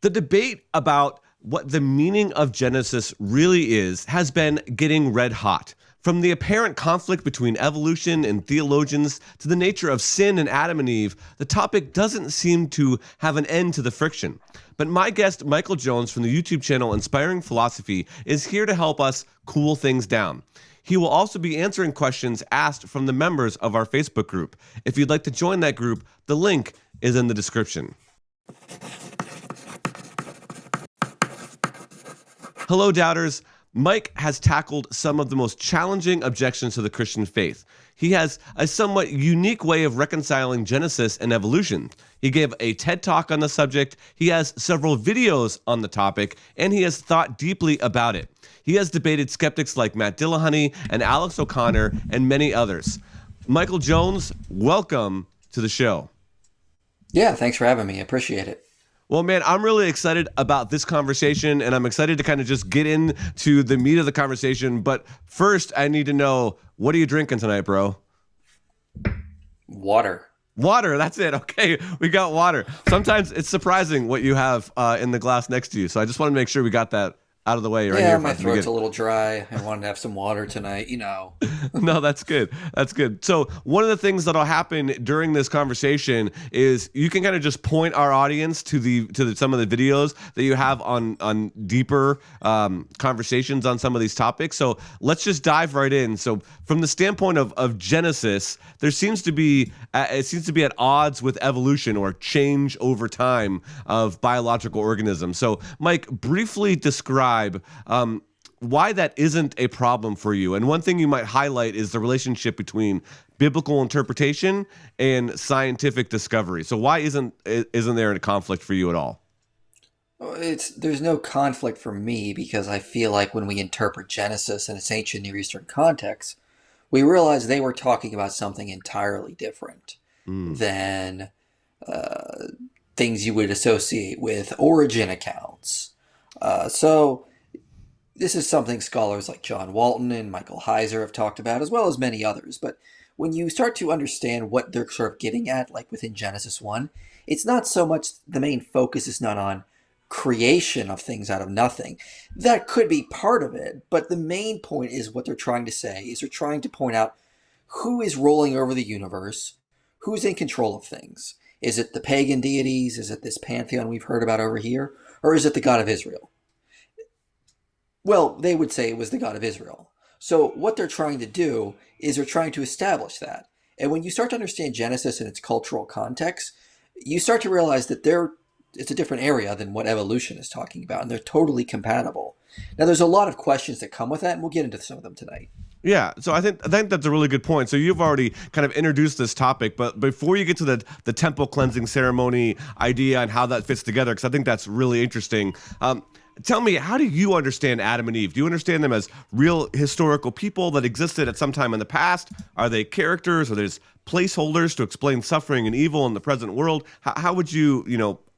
The debate about what the meaning of Genesis really is has been getting red hot. From the apparent conflict between evolution and theologians to the nature of sin and Adam and Eve, the topic doesn't seem to have an end to the friction. But my guest, Michael Jones from the YouTube channel Inspiring Philosophy, is here to help us cool things down. He will also be answering questions asked from the members of our Facebook group. If you'd like to join that group, the link is in the description. Hello, doubters. Mike has tackled some of the most challenging objections to the Christian faith. He has a somewhat unique way of reconciling Genesis and evolution. He gave a TED Talk on the subject, he has several videos on the topic, and he has thought deeply about it. He has debated skeptics like Matt Dillahunty and Alex O'Connor and many others. Michael Jones, welcome to the show. Yeah, thanks for having me. I appreciate it. Well, man, I'm really excited about this conversation, and I'm excited to kind of just get into the meat of the conversation. But first, I need to know, what are you drinking tonight, bro? Water. Water, that's it. Okay, we got water. Sometimes it's surprising what you have in the glass next to you. So I just want to make sure we got that out of the way right here. Yeah, my throat's a little dry. I wanted to have some water tonight, No, that's good. That's good. So one of the things that'll happen during this conversation is you can kind of just point our audience to some of the videos that you have on deeper conversations on some of these topics. So let's just dive right in. So from the standpoint of Genesis, there seems to be at odds with evolution or change over time of biological organisms. So Mike, briefly describe why that isn't a problem for you. And one thing you might highlight is the relationship between biblical interpretation and scientific discovery. So why isn't there a conflict for you at all? There's no conflict for me because I feel like when we interpret Genesis in its ancient Near Eastern context, we realize they were talking about something entirely different than things you would associate with origin accounts. So this is something scholars like John Walton and Michael Heiser have talked about, as well as many others. But when you start to understand what they're sort of getting at, like within Genesis 1, it's not so much the main focus is not on creation of things out of nothing. That could be part of it, but the main point is what they're trying to say is they're trying to point out who is rolling over the universe, who's in control of things. Is it the pagan deities? Is it this pantheon we've heard about over here? Or is it the God of Israel? Well, they would say it was the God of Israel. So what they're trying to do is they're trying to establish that. And when you start to understand Genesis in its cultural context, you start to realize that it's a different area than what evolution is talking about, and they're totally compatible. Now, there's a lot of questions that come with that, and we'll get into some of them tonight. Yeah, so I think that's a really good point. So you've already kind of introduced this topic, but before you get to the temple cleansing ceremony idea and how that fits together, because I think that's really interesting, tell me, how do you understand Adam and Eve? Do you understand them as real historical people that existed at some time in the past? Are they characters? Are they placeholders to explain suffering and evil in the present world? How would you,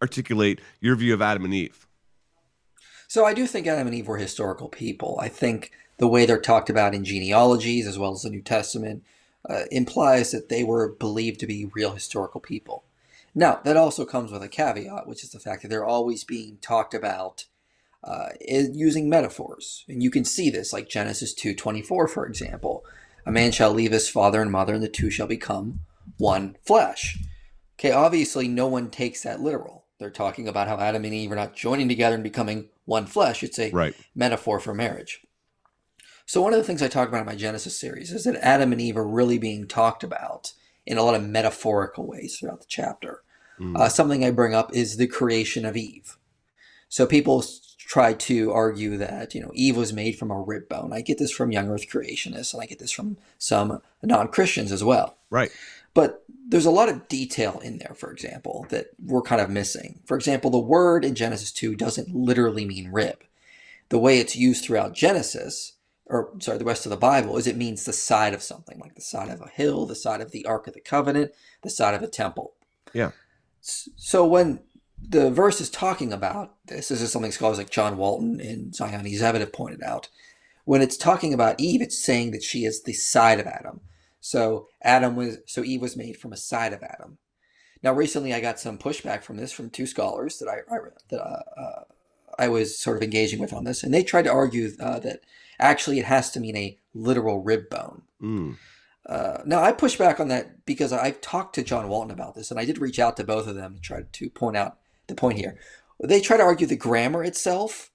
articulate your view of Adam and Eve? So I do think Adam and Eve were historical people. I think the way they're talked about in genealogies as well as the New Testament implies that they were believed to be real historical people. Now, that also comes with a caveat, which is the fact that they're always being talked about using metaphors. And you can see this, like Genesis 2:24, for example. A man shall leave his father and mother, and the two shall become one flesh. Okay, obviously no one takes that literal. They're talking about how Adam and Eve are not joining together and becoming one flesh. It's a metaphor for marriage. So one of the things I talk about in my Genesis series is that Adam and Eve are really being talked about in a lot of metaphorical ways throughout the chapter. Something I bring up is the creation of Eve. So people try to argue that, Eve was made from a rib bone. I get this from young earth creationists, and I get this from some non-Christians as well. Right. But there's a lot of detail in there, for example, that we're kind of missing. For example, the word in Genesis 2 doesn't literally mean rib. The way it's used throughout the rest of the Bible, is it means the side of something, like the side of a hill, the side of the Ark of the Covenant, the side of a temple. Yeah. So when the verse is talking about this is something scholars like John Walton and Zion Ezevit have pointed out. When it's talking about Eve, it's saying that she is the side of Adam. So Eve was made from a side of Adam. Now, recently I got some pushback from this from two scholars that I was sort of engaging with on this, and they tried to argue that actually it has to mean a literal rib bone. Mm. Now, I push back on that because I've talked to John Walton about this, and I did reach out to both of them to try to point out the point here. They try to argue the grammar itself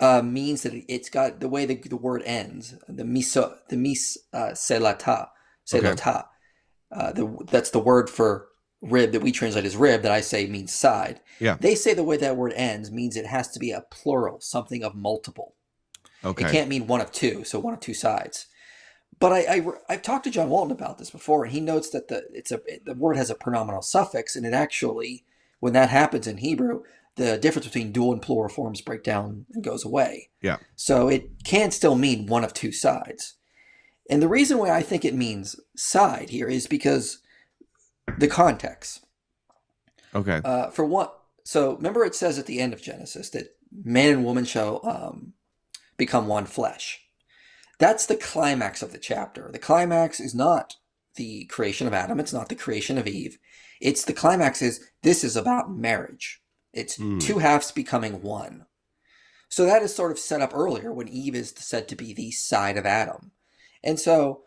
means that it's got the way the word ends, the selata, Okay. selata. That's the word for rib that we translate as rib that I say means side. Yeah. They say the way that word ends means it has to be a plural, something of multiple. It Okay. can't mean one of two, so one of two sides. But I've talked to John Walton about this before, and he notes that the word has a pronominal suffix, and it actually, when that happens in Hebrew, the difference between dual and plural forms break down and goes away. Yeah. So it can still mean one of two sides. And the reason why I think it means side here is because the context. Okay. For one, so remember it says at the end of Genesis that man and woman shall become one flesh. That's the climax of the chapter. The climax is not the creation of Adam. It's not the creation of Eve. It's the climax is this is about marriage. It's two halves becoming one. So that is sort of set up earlier when Eve is said to be the side of Adam. And so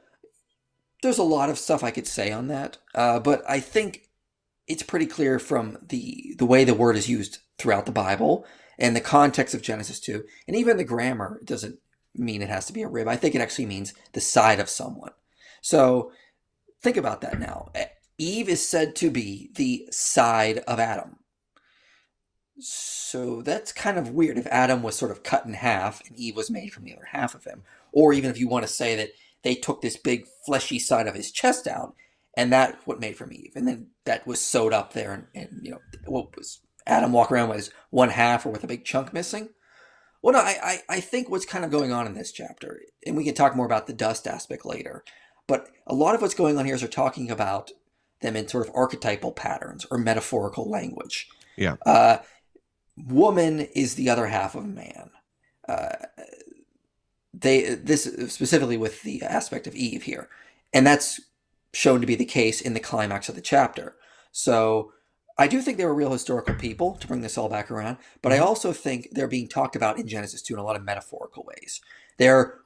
there's a lot of stuff I could say on that, but I think it's pretty clear from the way the word is used throughout the Bible and the context of Genesis 2, and even the grammar doesn't mean it has to be a rib. I think it actually means the side of someone. So think about that now. Eve is said to be the side of Adam. So that's kind of weird if Adam was sort of cut in half and Eve was made from the other half of him. Or even if you want to say that they took this big fleshy side of his chest out and that's what made from Eve. And then that was sewed up there and you know, what was Adam walk around with his one half or with a big chunk missing? Well, no, I think what's kind of going on in this chapter, and we can talk more about the dust aspect later, but a lot of what's going on here is they're talking about them in sort of archetypal patterns or metaphorical language. Yeah. Woman is the other half of man. This specifically with the aspect of Eve here, and that's shown to be the case in the climax of the chapter. So I do think they were real historical people, to bring this all back around, but I also think they're being talked about in Genesis 2 in a lot of metaphorical ways. They're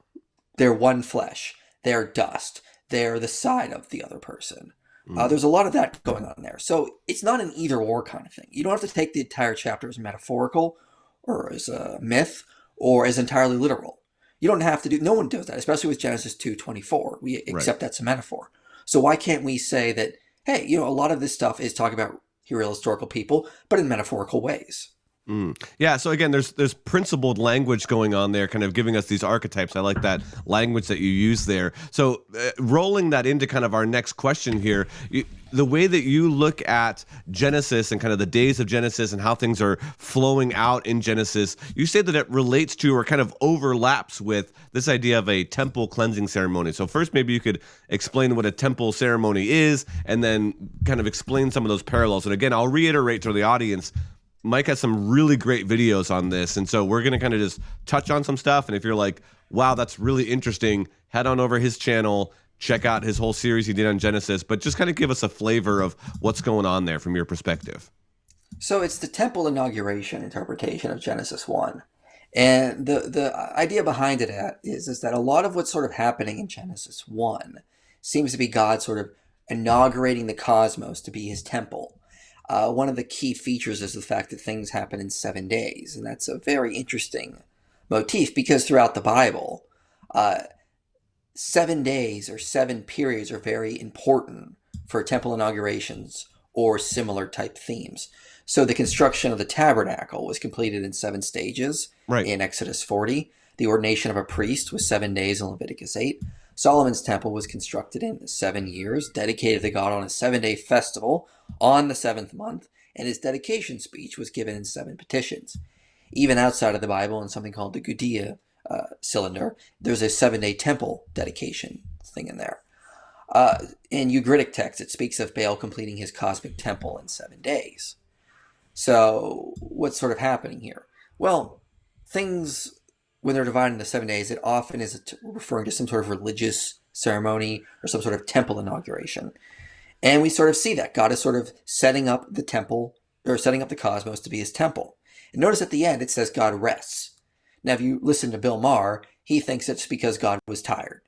one flesh. They're dust. They're the side of the other person. There's a lot of that going on there. So it's not an either or kind of thing. You don't have to take the entire chapter as metaphorical or as a myth or as entirely literal. You don't have to do, no one does that, especially with Genesis 2:24. We accept that's a metaphor. So why can't we say that, hey, you know, a lot of this stuff is talking about real historical people, but in metaphorical ways. Yeah, so again, there's principled language going on there, kind of giving us these archetypes. I like that language that you use there. So rolling that into kind of our next question here, the way that you look at Genesis and kind of the days of Genesis and how things are flowing out in Genesis, you say that it relates to or kind of overlaps with this idea of a temple cleansing ceremony. So first, maybe you could explain what a temple ceremony is and then kind of explain some of those parallels. And again, I'll reiterate to the audience, Mike has some really great videos on this, and so we're going to kind of just touch on some stuff, and if you're like, wow, that's really interesting, head on over his channel, check out his whole series he did on Genesis, but just kind of give us a flavor of what's going on there from your perspective. So it's the temple inauguration interpretation of Genesis 1. And the idea behind it is that a lot of what's sort of happening in Genesis 1 seems to be God sort of inaugurating the cosmos to be his temple. One of the key features is the fact that things happen in 7 days, and that's a very interesting motif because throughout the Bible, 7 days or 7 periods are very important for temple inaugurations or similar type themes. So the construction of the tabernacle was completed in 7 stages in Exodus 40. The ordination of a priest was 7 days in Leviticus 8. Solomon's temple was constructed in 7 years, dedicated to God on a 7-day festival on the 7th month, and his dedication speech was given in 7 petitions. Even outside of the Bible, in something called the Gudea cylinder, there's a 7-day temple dedication thing in there. In Ugaritic text, it speaks of Baal completing his cosmic temple in 7 days. So what's sort of happening here? Well, things, when they're divided into 7 days, it often is referring to some sort of religious ceremony or some sort of temple inauguration. And we sort of see that God is sort of setting up the temple, or setting up the cosmos to be his temple. And notice at the end it says God rests. Now, if you listen to Bill Maher, he thinks it's because God was tired.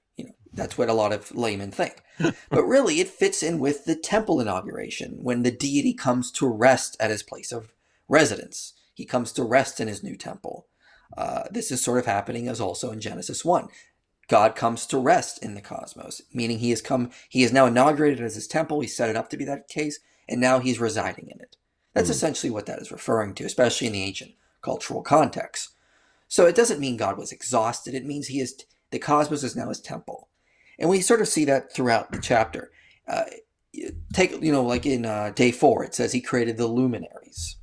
That's what a lot of laymen think. But really, it fits in with the temple inauguration, when the deity comes to rest at his place of residence. He comes to rest in his new temple. This is sort of happening as also in Genesis 1. God comes to rest in the cosmos, meaning he is now inaugurated as his temple. He set it up to be that case, and now he's residing in it. That's essentially what that is referring to, especially in the ancient cultural context. So it doesn't mean God was exhausted. It means the cosmos is now his temple. And we sort of see that throughout the chapter. Like in day 4, it says he created the luminaries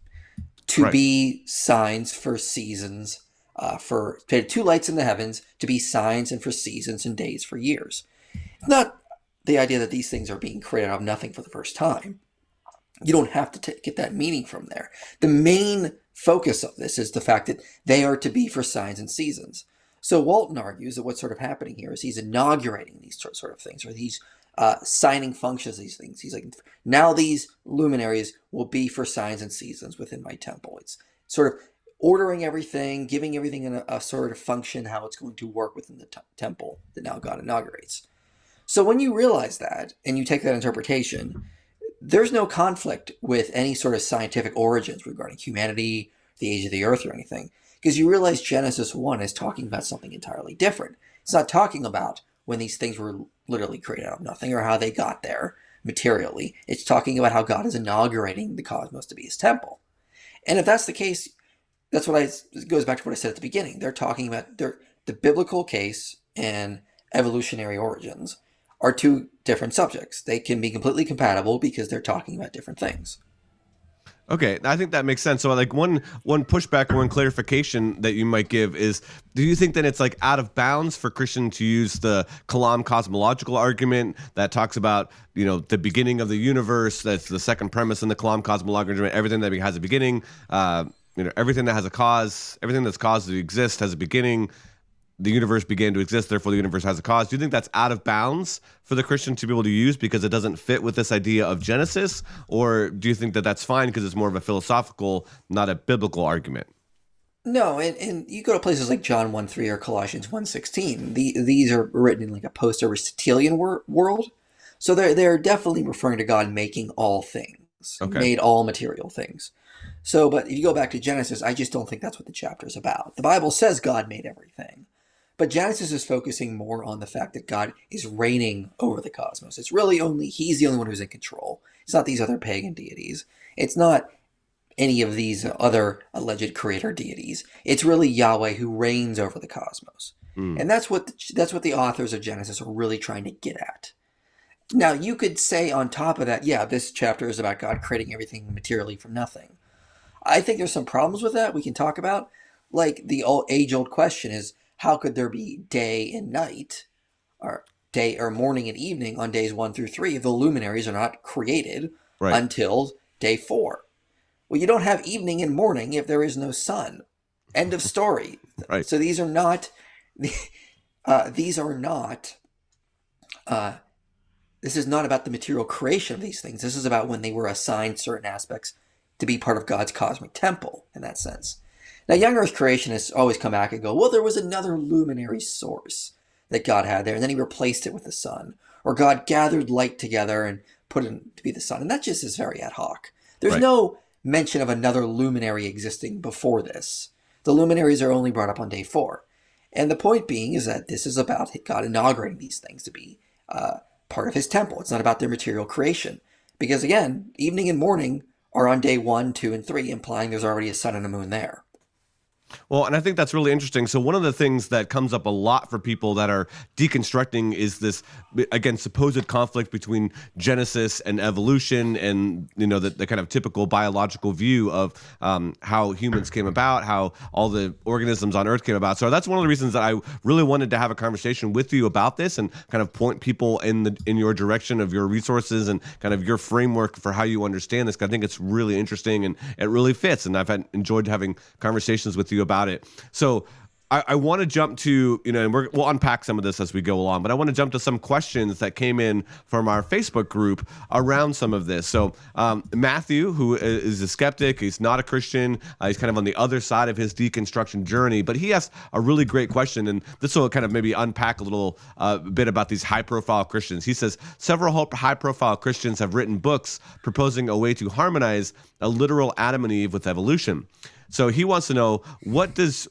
to be signs for seasons, created 2 lights in the heavens to be signs and for seasons and days for years. It's not the idea that these things are being created out of nothing for the first time. You don't have to get that meaning from there. The main focus of this is the fact that they are to be for signs and seasons. So Walton argues that what's sort of happening here is he's inaugurating these sort of things, or he's signing functions of these things. He's like, now these luminaries will be for signs and seasons within my temple. It's sort of ordering everything, giving everything a sort of function, how it's going to work within the temple that now God inaugurates. So when you realize that, and you take that interpretation, there's no conflict with any sort of scientific origins regarding humanity, the age of the earth, or anything. Because you realize Genesis 1 is talking about something entirely different. It's not talking about when these things were literally created out of nothing or how they got there materially. It's talking about how God is inaugurating the cosmos to be his temple. And if that's the case, it goes back to what I said at the beginning. They're talking about the biblical case and evolutionary origins are 2 different subjects. They can be completely compatible because they're talking about different things. Okay, I think that makes sense. So like one pushback or one clarification that you might give is, do you think that it's like out of bounds for Christian to use the Kalam cosmological argument that talks about, the beginning of the universe? That's the second premise in the Kalam cosmological argument. Everything that has a beginning, everything that has a cause, everything that's caused to exist has a beginning. The universe began to exist, therefore the universe has a cause. Do you think that's out of bounds for the Christian to be able to use because it doesn't fit with this idea of Genesis? Or do you think that that's fine because it's more of a philosophical, not a biblical argument? No, and you go to places like John 1:3 or Colossians 1:16. These are written in like a post-Aristotelian world. So they're definitely referring to God making all things, made all material things. So, but if you go back to Genesis, I just don't think that's what the chapter is about. The Bible says God made everything. But Genesis is focusing more on the fact that God is reigning over the cosmos. It's really he's the only one who's in control. It's not these other pagan deities. It's not any of these other alleged creator deities. It's really Yahweh who reigns over the cosmos. And that's what the authors of Genesis are really trying to get at. Now, you could say on top of that, this chapter is about God creating everything materially from nothing. I think there's some problems with that we can talk about. Like the age-old question is, how could there be day and night, or day or morning and evening on days 1 through 3 if the luminaries are not created until day 4? Well, you don't have evening and morning if there is no sun. End of story. Right. So these are not. This is not about the material creation of these things. This is about when they were assigned certain aspects to be part of God's cosmic temple in that sense. Now, young earth creationists always come back and go, well, there was another luminary source that God had there, and then he replaced it with the sun. Or God gathered light together and put it to be the sun. And that just is very ad hoc. There's no mention of another luminary existing before this. The luminaries are only brought up on day 4. And the point being is that this is about God inaugurating these things to be part of his temple. It's not about their material creation. Because again, evening and morning are on day 1, 2, and 3, implying there's already a sun and a moon there. Well, and I think that's really interesting. So one of the things that comes up a lot for people that are deconstructing is this, again, supposed conflict between Genesis and evolution, and the kind of typical biological view of how humans came about, how all the organisms on Earth came about. So that's one of the reasons that I really wanted to have a conversation with you about this and kind of point people in your direction of your resources and kind of your framework for how you understand this. 'Cause I think it's really interesting and it really fits. And I've enjoyed having conversations with you about it. So I want to jump to, and we'll unpack some of this as we go along, but I want to jump to some questions that came in from our Facebook group around some of this. So Matthew, who is a skeptic, he's not a Christian, he's kind of on the other side of his deconstruction journey, but he asked a really great question, and this will kind of maybe unpack a little bit about these high-profile Christians. He says, several high-profile Christians have written books proposing a way to harmonize a literal Adam and Eve with evolution. So he wants to know, what does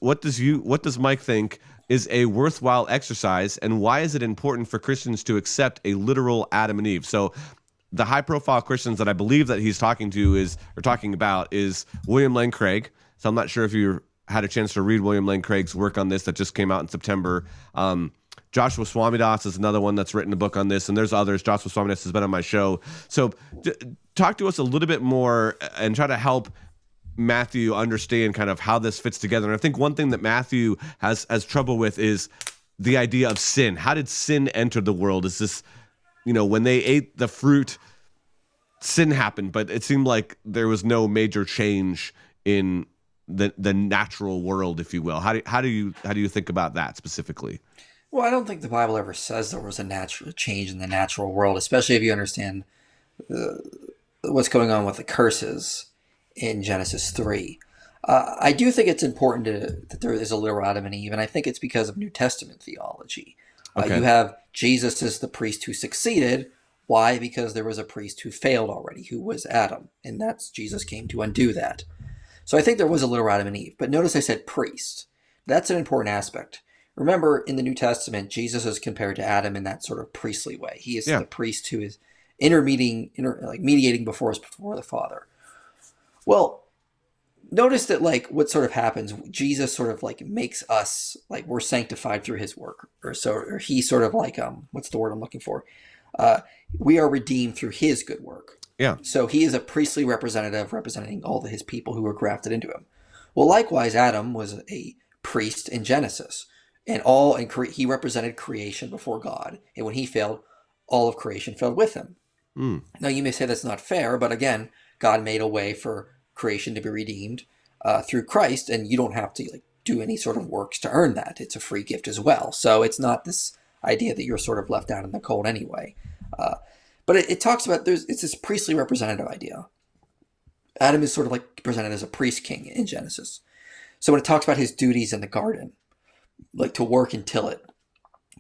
Mike think is a worthwhile exercise, and why is it important for Christians to accept a literal Adam and Eve? So the high-profile Christians that I believe that he's talking about is William Lane Craig. So I'm not sure if you had a chance to read William Lane Craig's work on this that just came out in September. Joshua Swamidass is another one that's written a book on this, and there's others. Joshua Swamidass has been on my show. So talk to us a little bit more and try to help Matthew understand kind of how this fits together. And I think one thing that Matthew has trouble with is the idea of sin. How did sin enter the world? Is this, when they ate the fruit, sin happened, but it seemed like there was no major change in the natural world, if you will. How do you think about that specifically? Well, I don't think the Bible ever says there was a natural change in the natural world, especially if you understand what's going on with the curses in Genesis 3. I do think it's important that there is a literal Adam and Eve, and I think it's because of New Testament theology. Okay. You have Jesus as the priest who succeeded. Why? Because there was a priest who failed already, who was Adam, and that's Jesus came to undo that. So I think there was a literal Adam and Eve, but notice I said priest. That's an important aspect. Remember, in the New Testament, Jesus is compared to Adam in that sort of priestly way. He is the priest who is mediating before the Father. Well, notice that what sort of happens, Jesus sort of makes us, we're sanctified through his work, or he sort of what's the word I'm looking for? We are redeemed through his good work. Yeah. So he is a priestly representative representing all of his people who were grafted into him. Well, likewise, Adam was a priest in Genesis, and he represented creation before God. And when he failed, all of creation failed with him. Now, you may say that's not fair, but again, God made a way for creation to be redeemed through Christ, and you don't have to do any sort of works to earn that. It's a free gift as well. So it's not this idea that you're sort of left out in the cold anyway. But it talks about it's this priestly representative idea. Adam is sort of presented as a priest king in Genesis. So when it talks about his duties in the garden, to work and till it,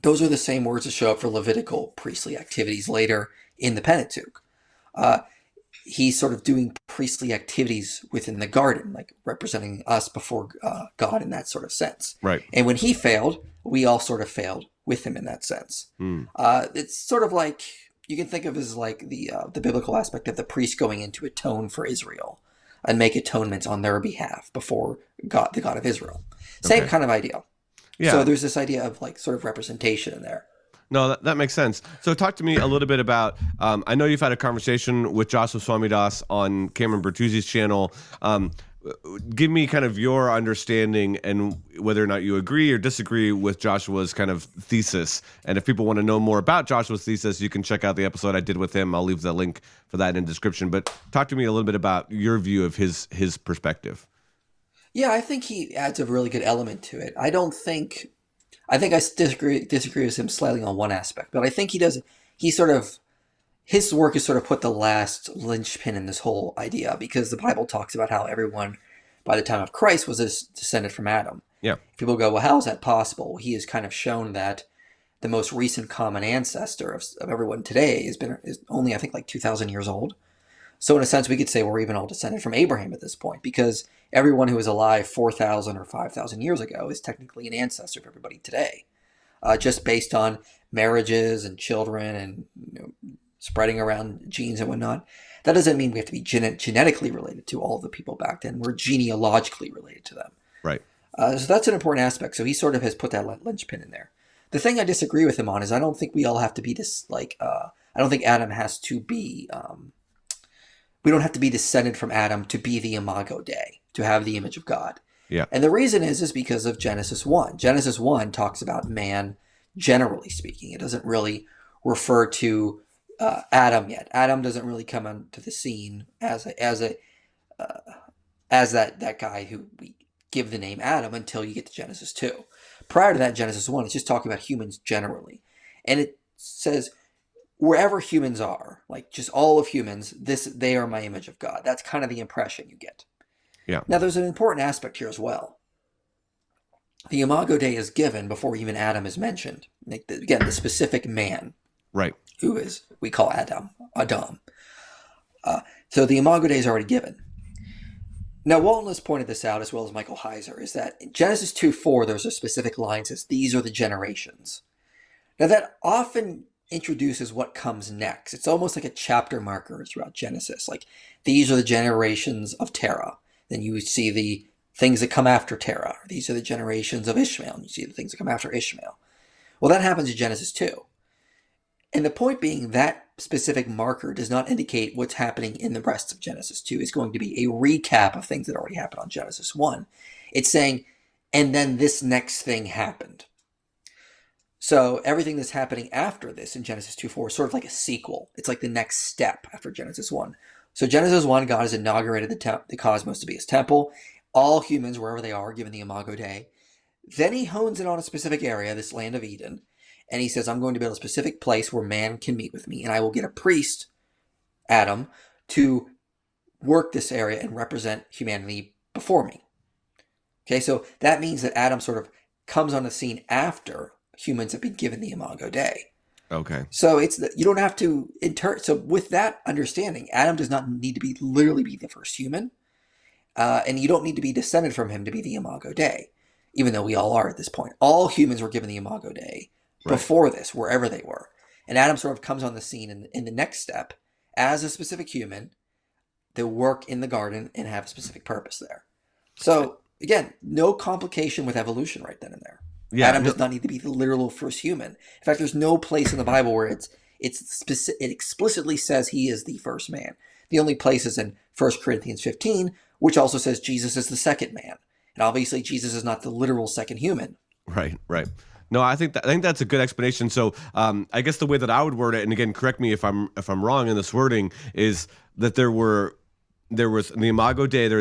those are the same words that show up for Levitical priestly activities later in the Pentateuch. He's sort of doing priestly activities within the garden, representing us before God in that sort of sense. Right. And when he failed, we all sort of failed with him in that sense. It's sort of you can think of as the biblical aspect of the priest going in to atone for Israel and make atonements on their behalf before God, the God of Israel. Same kind of idea. Yeah. So there's this idea of sort of representation in there. No, that makes sense. So talk to me a little bit about, I know you've had a conversation with Joshua Swamidass on Cameron Bertuzzi's channel. Give me kind of your understanding and whether or not you agree or disagree with Joshua's kind of thesis. And if people want to know more about Joshua's thesis, you can check out the episode I did with him. I'll leave the link for that in the description. But talk to me a little bit about your view of his perspective. Yeah, I think he adds a really good element to it. I disagree with him slightly on one aspect, but I think his work has sort of put the last linchpin in this whole idea, because the Bible talks about how everyone by the time of Christ was descended from Adam. Yeah. People go, well, how is that possible? He has kind of shown that the most recent common ancestor of everyone today is only, I think, 2,000 years old. So in a sense, we could say we're even all descended from Abraham at this point, because everyone who was alive 4,000 or 5,000 years ago is technically an ancestor of everybody today, just based on marriages and children and spreading around genes and whatnot. That doesn't mean we have to be genetically related to all of the people back then. We're genealogically related to them. Right. So that's an important aspect. So he sort of has put that linchpin in there. The thing I disagree with him on is I don't think we all have to be this, I don't think Adam has to be, we don't have to be descended from Adam to be the Imago Dei, to have the image of God. Yeah. And the reason is because of Genesis 1. Genesis 1 talks about man, generally speaking. It doesn't really refer to Adam yet. Adam doesn't really come onto the scene as that guy who we give the name Adam until you get to Genesis 2. Prior to that, Genesis 1, it's just talking about humans generally. And it says, wherever humans are, like just all of humans, they are my image of God. That's kind of the impression you get. Yeah. Now, there's an important aspect here as well. The Imago Dei is given before even Adam is mentioned. Like again, the specific man, Right. who is, we call Adam. So the Imago Dei is already given. Now, Walton has pointed this out, as well as Michael Heiser, is that in Genesis 2:4, there's a specific line that says, these are the generations. Now, that often introduces what comes next. It's almost like a chapter marker throughout Genesis. Like, these are the generations of Terah. Then you see the things that come after Terah. These are the generations of Ishmael. And you see the things that come after Ishmael. Well, that happens in Genesis 2. And the point being, that specific marker does not indicate what's happening in the rest of Genesis 2. It's going to be a recap of things that already happened on Genesis 1. It's saying, and then this next thing happened. So everything that's happening after this in Genesis 2:4 is sort of like a sequel. It's like the next step after Genesis 1. So Genesis 1, God has inaugurated the cosmos to be his temple. All humans, wherever they are, given the Imago Dei. Then he hones in on a specific area, this land of Eden. And he says, I'm going to build a specific place where man can meet with me. And I will get a priest, Adam, to work this area and represent humanity before me. Okay, so that means that Adam sort of comes on the scene after humans have been given the Imago Dei. Okay. So you don't have to so with that understanding, Adam does not need to literally be the first human. And you don't need to be descended from him to be the Imago Dei, even though we all are at this point. All humans were given the Imago Dei before this, wherever they were. And Adam sort of comes on the scene in the next step as a specific human to work in the garden and have a specific purpose there. So, again, no complication with evolution right then and there. Yeah, Adam does not need to be the literal first human. In fact, there's no place in the Bible where it explicitly says he is the first man. The only place is in 1 Corinthians 15, which also says Jesus is the second man. And obviously, Jesus is not the literal second human. Right. No, I think that's a good explanation. So, I guess the way that I would word it, and again, correct me if I'm wrong in this wording, is that there was in the Imago Dei, there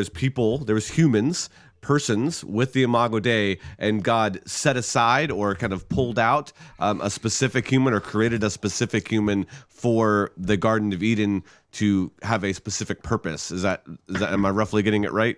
was humans, persons with the Imago Dei, and God set aside or kind of pulled out a specific human or created a specific human for the Garden of Eden to have a specific purpose. Am I roughly getting it right?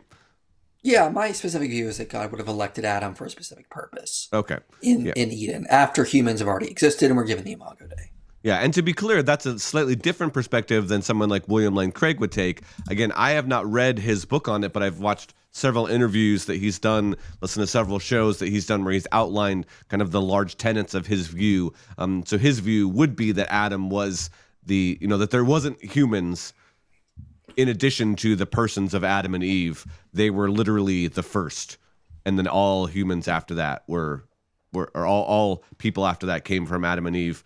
Yeah, my specific view is that God would have elected Adam for a specific purpose. Okay. In Eden, after humans have already existed and were given the Imago Dei. Yeah, and to be clear, that's a slightly different perspective than someone like William Lane Craig would take. Again, I have not read his book on it, but I've watched several interviews that he's done, listened to several shows that he's done where he's outlined kind of the large tenets of his view. So his view would be that Adam was that there wasn't humans in addition to the persons of Adam and Eve. They were literally the first, and then all humans after that all people after that came from Adam and Eve,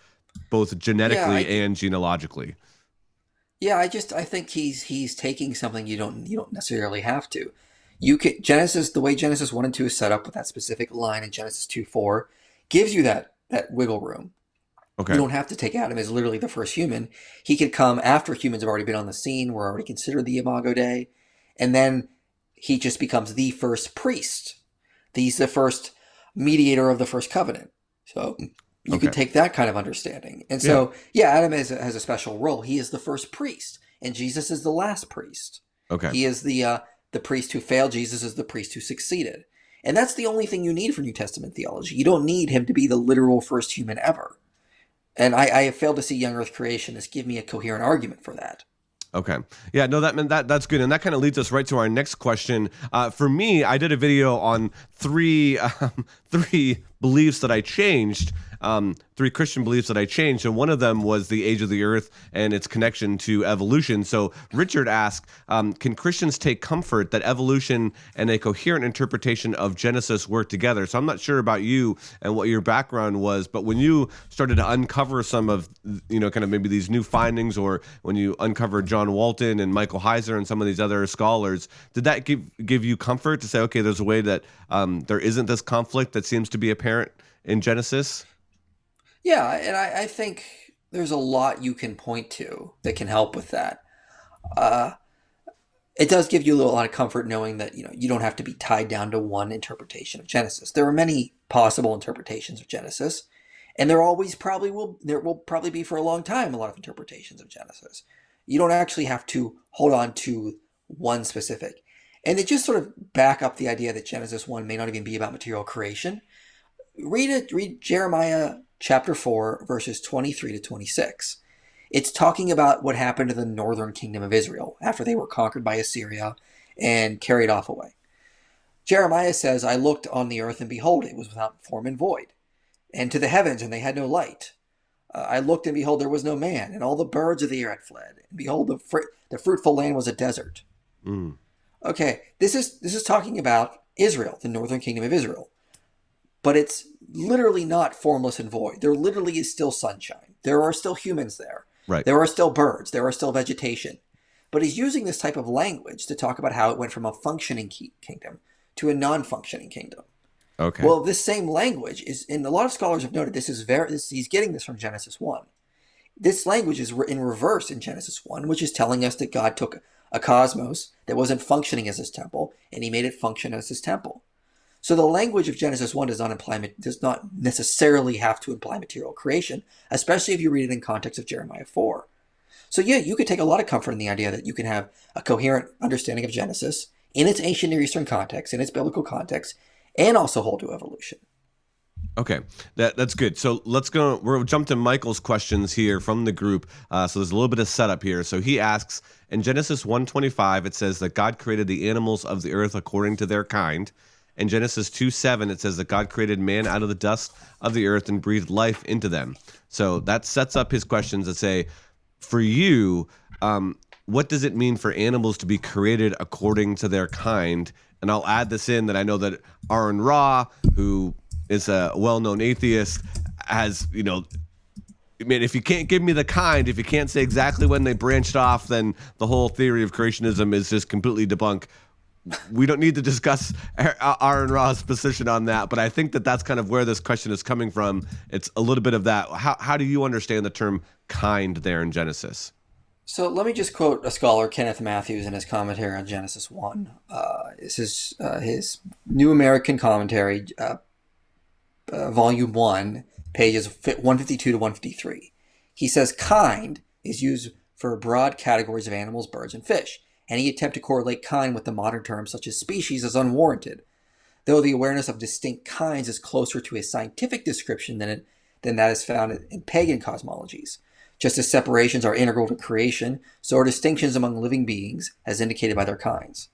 both genetically and genealogically. Yeah, I think he's taking something you don't necessarily have to. You can the way Genesis 1 and 2 is set up with that specific line in Genesis 2:4 gives you that wiggle room. Okay. You don't have to take Adam as literally the first human. He could come after humans have already been on the scene, we're already considered the Imago Dei, and then he just becomes the first priest. He's the first mediator of the first covenant. So you could take that kind of understanding. And so, Adam has a special role. He is the first priest, and Jesus is the last priest. Okay. He is the priest who failed. Jesus is the priest who succeeded. And that's the only thing you need for New Testament theology. You don't need him to be the literal first human ever. And I have failed to see young earth creationists give me a coherent argument for that. Okay. Yeah, no, that's good. And that kind of leads us right to our next question. For me, I did a video on three beliefs that I changed, three Christian beliefs that I changed. And one of them was the age of the earth and its connection to evolution. So Richard asked, can Christians take comfort that evolution and a coherent interpretation of Genesis work together? So I'm not sure about you and what your background was, but when you started to uncover some of, kind of maybe these new findings, or when you uncovered John Walton and Michael Heiser and some of these other scholars, did that give you comfort to say, okay, there's a way that there isn't this conflict that seems to be apparent in Genesis? Yeah, and I think there's a lot you can point to that can help with that. It does give you a lot of comfort knowing that you don't have to be tied down to one interpretation of Genesis. There are many possible interpretations of Genesis, and there will probably be for a long time a lot of interpretations of Genesis. You don't actually have to hold on to one specific. And to just sort of back up the idea that Genesis 1 may not even be about material creation, read Jeremiah chapter 4, verses 23 to 26. It's talking about what happened to the northern kingdom of Israel after they were conquered by Assyria and carried off away. Jeremiah says, I looked on the earth, and behold, it was without form and void, and to the heavens, and they had no light. I looked, and behold, there was no man, and all the birds of the air had fled. And behold, the fruitful land was a desert. Mm. Okay, this is talking about Israel, the northern kingdom of Israel. But it's literally not formless and void. There literally is still sunshine. There are still humans there. Right. There are still birds. There are still vegetation. But he's using this type of language to talk about how it went from a functioning kingdom to a non-functioning kingdom. Okay. Well, this same language is, and a lot of scholars have noted he's getting this from Genesis 1. This language is in reverse in Genesis 1, which is telling us that God took a cosmos that wasn't functioning as his temple, and he made it function as his temple. So the language of Genesis 1 does not necessarily have to imply material creation, especially if you read it in context of Jeremiah 4. So yeah, you could take a lot of comfort in the idea that you can have a coherent understanding of Genesis in its ancient Near Eastern context, in its biblical context, and also hold to evolution. Okay, that's good. So we'll jump to Michael's questions here from the group. So there's a little bit of setup here. So he asks, in Genesis 1:25, it says that God created the animals of the earth according to their kind. In Genesis 2:7, it says that God created man out of the dust of the earth and breathed life into them. So that sets up his questions that say, for you, what does it mean for animals to be created according to their kind? And I'll add this in that I know that Aaron Ra, who is a well-known atheist, has, I mean, if you can't give me the kind, if you can't say exactly when they branched off, then the whole theory of creationism is just completely debunked. We don't need to discuss Aaron Ra's position on that, but I think that that's kind of where this question is coming from. It's a little bit of that. How do you understand the term kind there in Genesis? So let me just quote a scholar, Kenneth Matthews, in his commentary on Genesis 1. This is his New American Commentary, Volume 1, pages 152 to 153. He says, kind is used for broad categories of animals, birds, and fish. Any attempt to correlate kind with the modern terms such as species is unwarranted, though the awareness of distinct kinds is closer to a scientific description than that is found in pagan cosmologies. Just as separations are integral to creation, so are distinctions among living beings, as indicated by their kinds.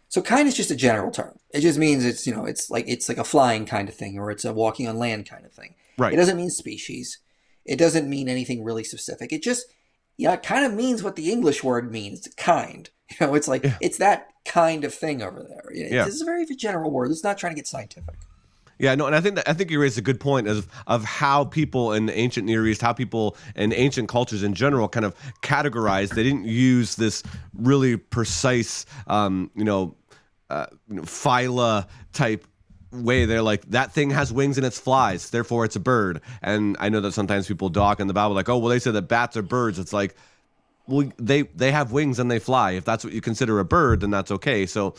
So kind is just a general term. It just means it's like a flying kind of thing, or it's a walking on land kind of thing. Right. It doesn't mean species. It doesn't mean anything really specific. It just it kind of means what the English word means, kind. It's like, it's that kind of thing over there. It's a very general word. It's not trying to get scientific. Yeah, no, and I think you raised a good point of how people in the ancient Near East, how people in ancient cultures in general kind of categorized. They didn't use this really precise, phyla type way. They're like, that thing has wings and it flies, therefore it's a bird. And I know that sometimes people dock in the Bible like, oh, well, they said that bats are birds. It's like, well, they have wings and they fly. If that's what you consider a bird, then that's okay. So,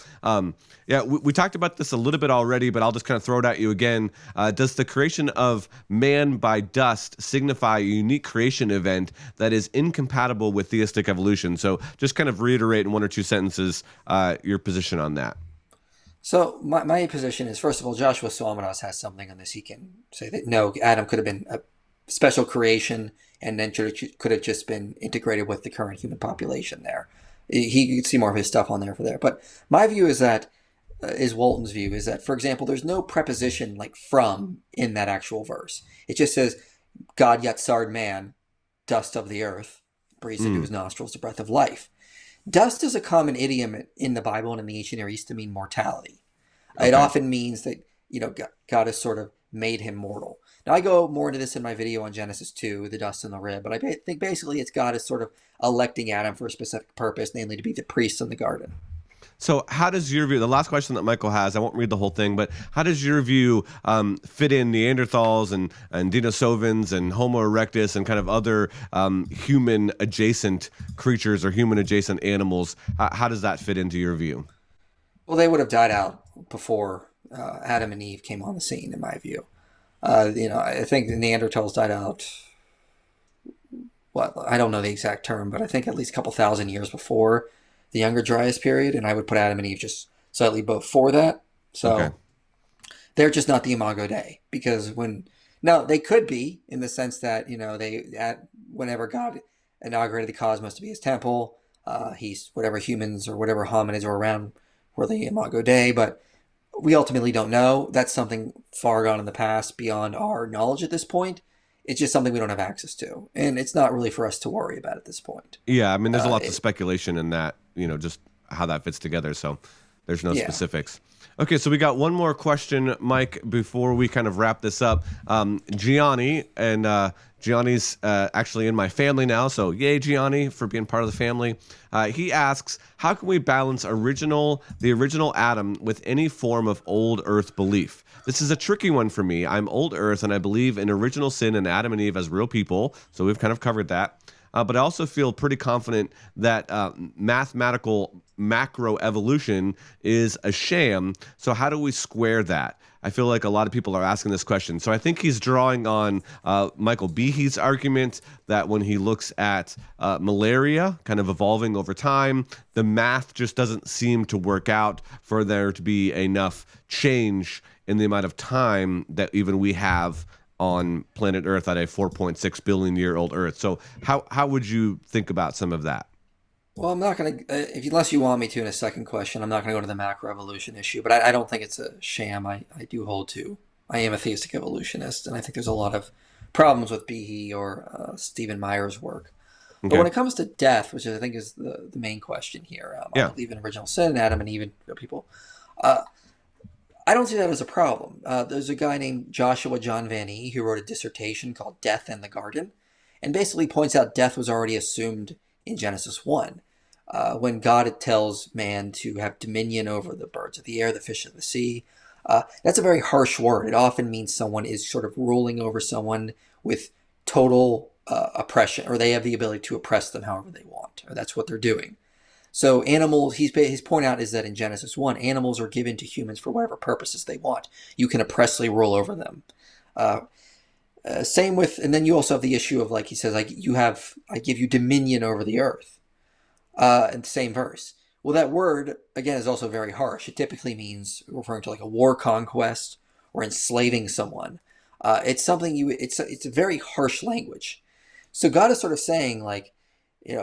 we talked about this a little bit already, but I'll just kind of throw it at you again. Does the creation of man by dust signify a unique creation event that is incompatible with theistic evolution? So just kind of reiterate in one or two sentences your position on that. So my position is, first of all, Joshua Swamidass has something on this. He can say that, no, Adam could have been a special creation and then could have just been integrated with the current human population there. You could see more of his stuff on there for there. But my view is that, Walton's view, is that, for example, there's no preposition like from in that actual verse. It just says, God yatsard man, dust of the earth, breathes into his nostrils the breath of life. Dust is a common idiom in the Bible and in the ancient Near East to mean mortality. Okay. It often means that, God has sort of made him mortal. Now, I go more into this in my video on Genesis 2, the dust and the rib, but I think basically it's God is sort of electing Adam for a specific purpose, namely to be the priest in the garden. So how does your view, the last question that Michael has, I won't read the whole thing, but how does your view fit in Neanderthals and Denisovans and Homo erectus and kind of other human adjacent creatures or human adjacent animals? How does that fit into your view? Well, they would have died out before Adam and Eve came on the scene, in my view. I think the Neanderthals died out. Well, I don't know the exact term, but I think at least a couple thousand years before the Younger Dryas period, and I would put Adam and Eve just slightly before that. So Okay. they're just not the Imago Dei, because now they could be, in the sense that whenever God inaugurated the cosmos to be his temple, he's whatever humans or whatever hominids were around were the Imago Dei, but we ultimately don't know. That's something far gone in the past, beyond our knowledge at this point. It's just something we don't have access to, and it's not really for us to worry about at this point. Yeah, I mean, there's lots of speculation in that, just how that fits together. So there's no specifics. Okay, so we got one more question, Mike, before we kind of wrap this up. Gianni, and Gianni's actually in my family now, so yay, Gianni, for being part of the family. He asks, how can we balance the original Adam with any form of old Earth belief? This is a tricky one for me. I'm old Earth, and I believe in original sin and Adam and Eve as real people, so we've kind of covered that. But I also feel pretty confident that mathematical macro evolution is a sham. So how do we square that? I feel like a lot of people are asking this question. So I think he's drawing on Michael Behe's argument that when he looks at malaria kind of evolving over time, the math just doesn't seem to work out for there to be enough change in the amount of time that even we have on planet Earth at a 4.6 billion year old Earth. So how would you think about some of that? Well, I'm not going to, unless you want me to in a second question, I'm not going to go to the macroevolution issue, but I don't think it's a sham. I do hold to. I am a theistic evolutionist, and I think there's a lot of problems with Behe or Stephen Meyer's work. Okay. But when it comes to death, which I think is the main question here, I believe in original sin, Adam and Eve, and people. I don't see that as a problem. There's a guy named Joshua John Van E who wrote a dissertation called Death in the Garden, and basically points out death was already assumed in Genesis 1, when God tells man to have dominion over the birds of the air, the fish of the sea. That's a very harsh word. It often means someone is sort of ruling over someone with total oppression, or they have the ability to oppress them however they want, or that's what they're doing. So animals, his point out is that in Genesis 1, animals are given to humans for whatever purposes they want. You can oppressively rule over them. Same with, and then you also have the issue of, like he says, I give you dominion over the earth. In the same verse. Well, that word, again, is also very harsh. It typically means referring to like a war conquest or enslaving someone. It's something it's a very harsh language. So God is sort of saying, like,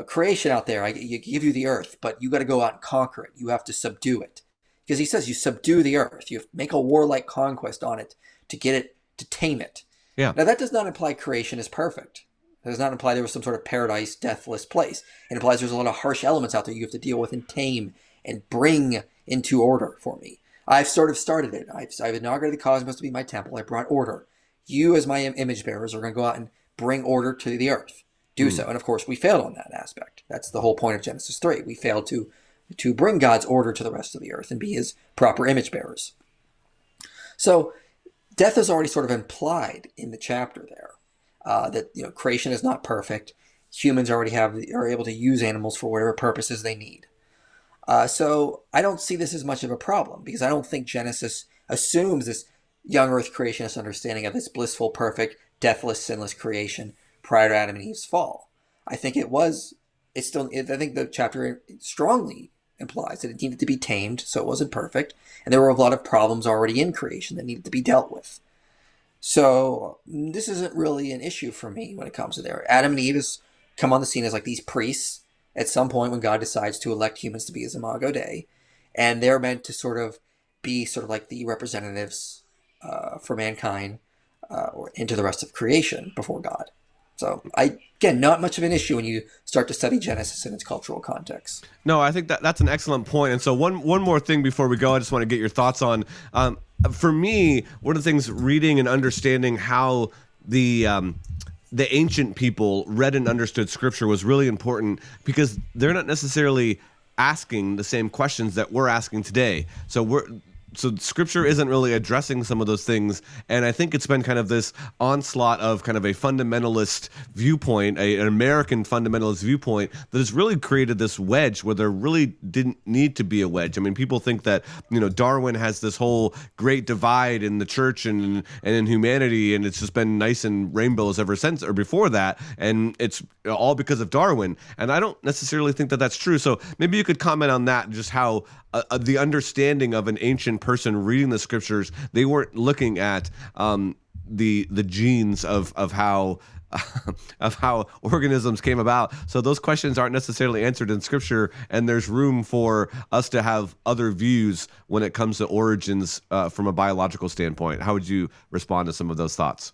creation out there, I give you the earth, but you got to go out and conquer it. You have to subdue it. Because he says you subdue the earth. You make a warlike conquest on it to get it, to tame it. Yeah. Now, that does not imply creation is perfect. It does not imply there was some sort of paradise, deathless place. It implies there's a lot of harsh elements out there you have to deal with and tame and bring into order for me. I've sort of started it. I've inaugurated the cosmos to be my temple. I brought order. You, as my image bearers, are going to go out and bring order to the earth. Do so. And of course, we failed on that aspect. That's the whole point of Genesis 3. We failed to bring God's order to the rest of the earth and be his proper image bearers. So death is already sort of implied in the chapter there. That creation is not perfect. Humans already are able to use animals for whatever purposes they need. So I don't see this as much of a problem, because I don't think Genesis assumes this young earth creationist understanding of this blissful, perfect, deathless, sinless creation prior to Adam and Eve's fall. I think I think the chapter strongly implies that it needed to be tamed, so it wasn't perfect, and there were a lot of problems already in creation that needed to be dealt with. So this isn't really an issue for me when it comes to there. Adam and Eve has come on the scene as like these priests at some point when God decides to elect humans to be his Imago Dei, and they're meant to sort of be sort of like the representatives for mankind or into the rest of creation before God. So again, not much of an issue when you start to study Genesis in its cultural context. No, I think that's an excellent point. And so one more thing before we go, I just want to get your thoughts on. For me, one of the things reading and understanding how the ancient people read and understood Scripture was really important, because they're not necessarily asking the same questions that we're asking today. So scripture isn't really addressing some of those things. And I think it's been kind of this onslaught of kind of a fundamentalist viewpoint, an American fundamentalist viewpoint that has really created this wedge where there really didn't need to be a wedge. I mean, people think that, Darwin has this whole great divide in the church and in humanity, and it's just been nice and rainbows ever since or before that. And it's all because of Darwin. And I don't necessarily think that that's true. So maybe you could comment on that, just how the understanding of an ancient person reading the scriptures, they weren't looking at the genes of how of how organisms came about. So those questions aren't necessarily answered in scripture, and there's room for us to have other views when it comes to origins from a biological standpoint. How would you respond to some of those thoughts?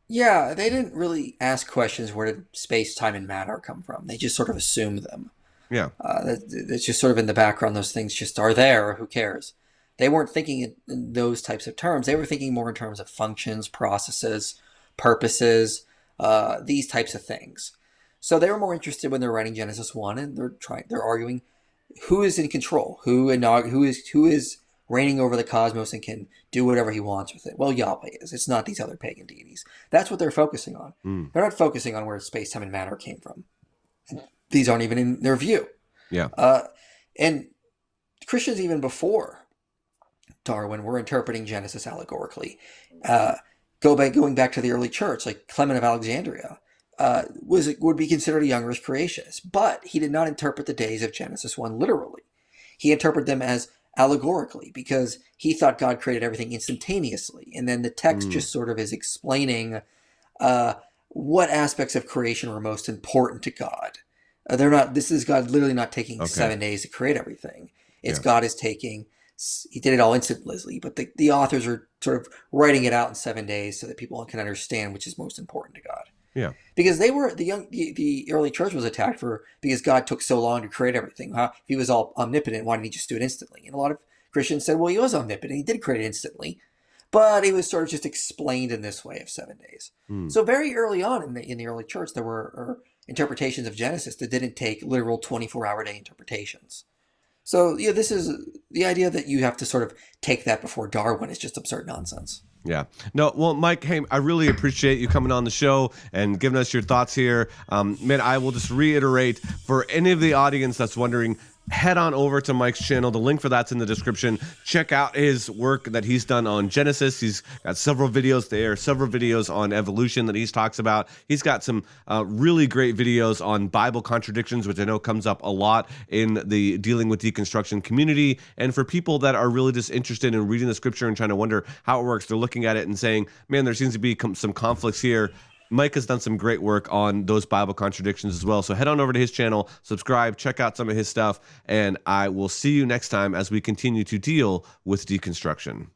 Yeah, they didn't really ask questions, where did space, time, and matter come from? They just sort of assumed them. Yeah. It's just sort of in the background. Those things just are there. Who cares? They weren't thinking in those types of terms. They were thinking more in terms of functions, processes, purposes, these types of things. So they were more interested when they're writing Genesis 1, and they're arguing who is in control, who is reigning over the cosmos and can do whatever he wants with it. Well, Yahweh is. It's not these other pagan deities. That's what they're focusing on. They're not focusing on where space, time, and matter came from. These aren't even in their view. Yeah. And Christians, even before Darwin, were interpreting Genesis allegorically. Going back to the early church, like Clement of Alexandria, would be considered a young earth creationist, but he did not interpret the days of Genesis 1 literally. He interpreted them as allegorically, because he thought God created everything instantaneously, and then the text just sort of is explaining what aspects of creation were most important to God. This is God literally not taking 7 days to create everything. It's God is he did it all instantly, but the authors are sort of writing it out in 7 days so that people can understand which is most important to God. Yeah. Because the early church was attacked because God took so long to create everything. If he was all omnipotent, why didn't he just do it instantly? And a lot of Christians said, well, he was omnipotent. He did create it instantly, but it was sort of just explained in this way of 7 days. So very early on in the early church, there were interpretations of Genesis that didn't take literal 24-hour day interpretations. So this is the idea that you have to sort of take that before Darwin is just absurd nonsense. Yeah. No, well, Mike, hey, I really appreciate you coming on the show and giving us your thoughts here. Man, I will just reiterate for any of the audience that's wondering, head on over to Mike's channel. The link for that's in the description. Check out his work that he's done on Genesis. He's got several videos there, several videos on evolution that he talks about. He's got some really great videos on Bible contradictions, which I know comes up a lot in the Dealing with Deconstruction community. And for people that are really just interested in reading the scripture and trying to wonder how it works, they're looking at it and saying, man, there seems to be some conflicts here. Mike has done some great work on those Bible contradictions as well. So head on over to his channel, subscribe, check out some of his stuff, and I will see you next time as we continue to deal with deconstruction.